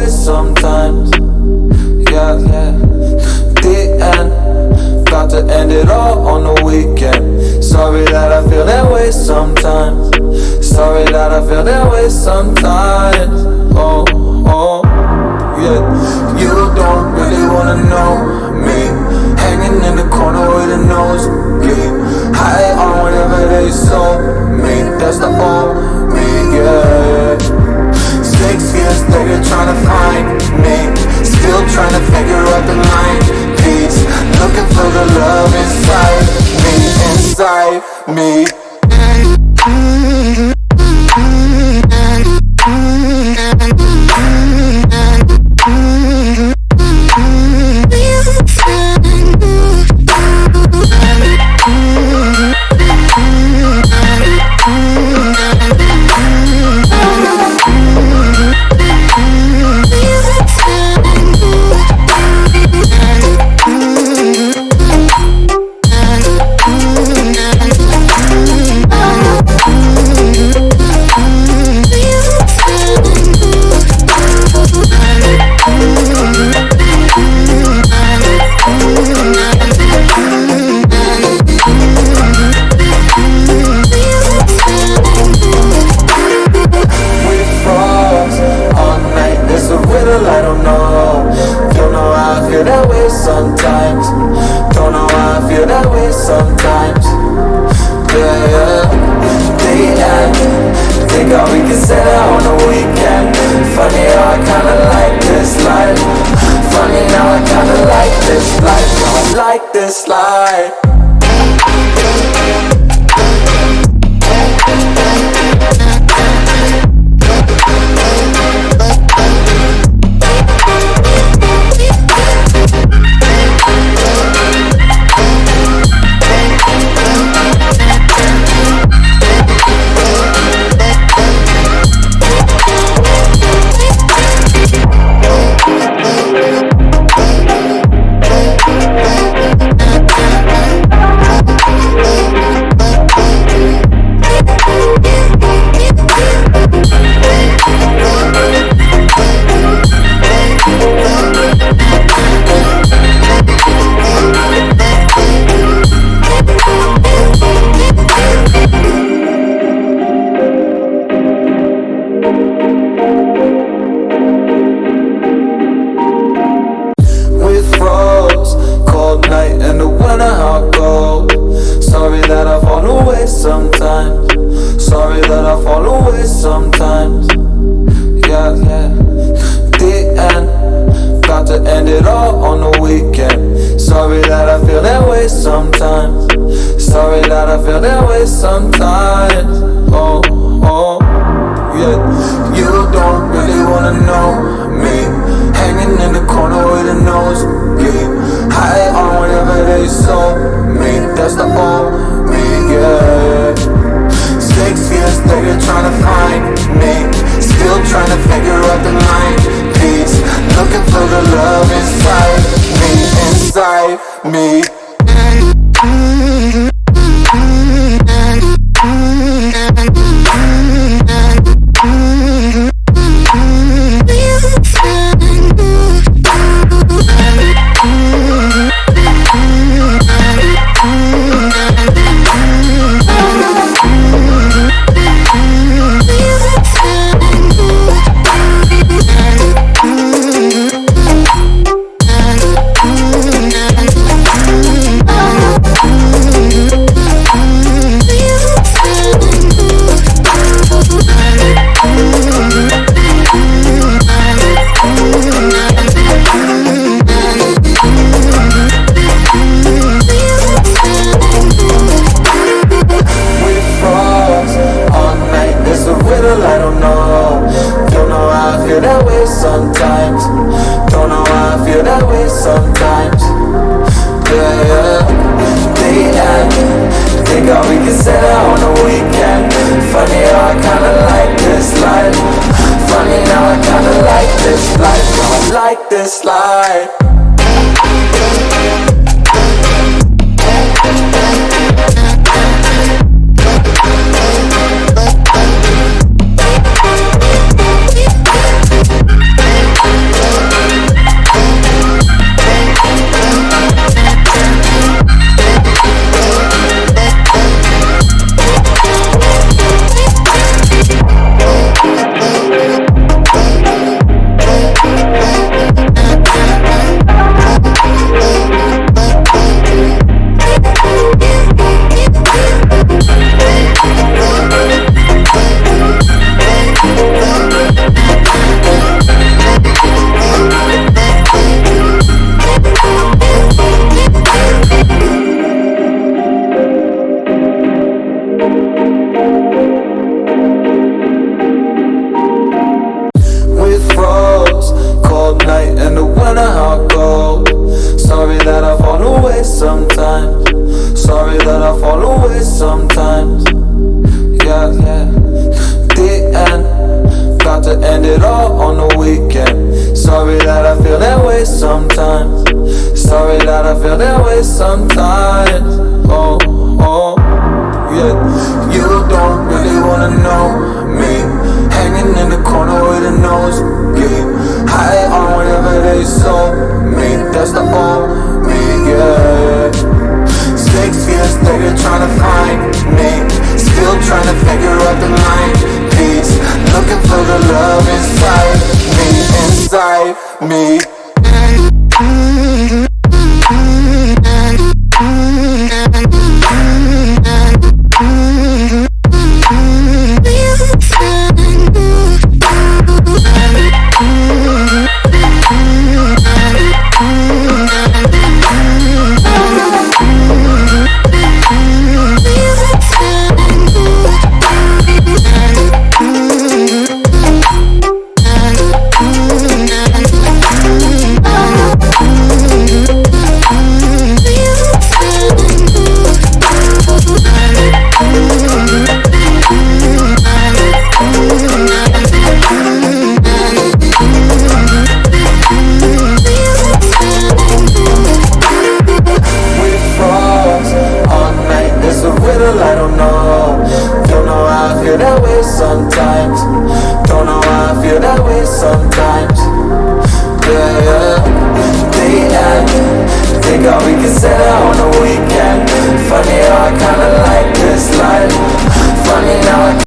way sometimes. Yeah, yeah. The end, about to end it all on the weekend. Sorry that I feel that way sometimes. Sorry that I feel that way sometimes. Oh, oh, yeah. You don't really wanna know me, hanging in the corner with a nosebleed, high on whatever they sold me. That's the old me, yeah. 6 years later trying to find me, still trying to figure out the line piece, looking for the love inside me, inside me. Sometimes, don't know why I feel that way sometimes. Yeah, yeah. The end, think how we can set out on the weekend. Funny how I kinda like this life. Funny how I kinda like this life. I like this life. Sometimes, sorry that I fall away sometimes. Yeah, yeah. The end, about to end it all on the weekend. Sorry that I feel that way sometimes. Sorry that I feel that way sometimes. Oh, oh, yeah. You don't really wanna know me, hanging in the corner with a nosebleed, high on whatever they sold me. That's the old me, yeah. 6 years later trying to find me, still trying to figure out the line piece, looking for the love inside me, inside me. Sometimes, don't know why I feel that way sometimes. Yeah, yeah. The end, think how we can set out on the weekend. Funny how I kinda like this life. Funny how I kinda like this life. I like this life. feel that way sometimes. Oh, oh, yeah. You don't really wanna know me, hanging in the corner with a nose bleed, high on whatever they sold me. That's the old me, yeah. 6 years later trying to find me, still trying to figure out the mind piece, looking for the love inside me, inside me. I don't know how I feel that way sometimes. Don't know how I feel that way sometimes. Yeah, yeah. The end. Think all we can set out on the weekend. Funny how I kinda like this life.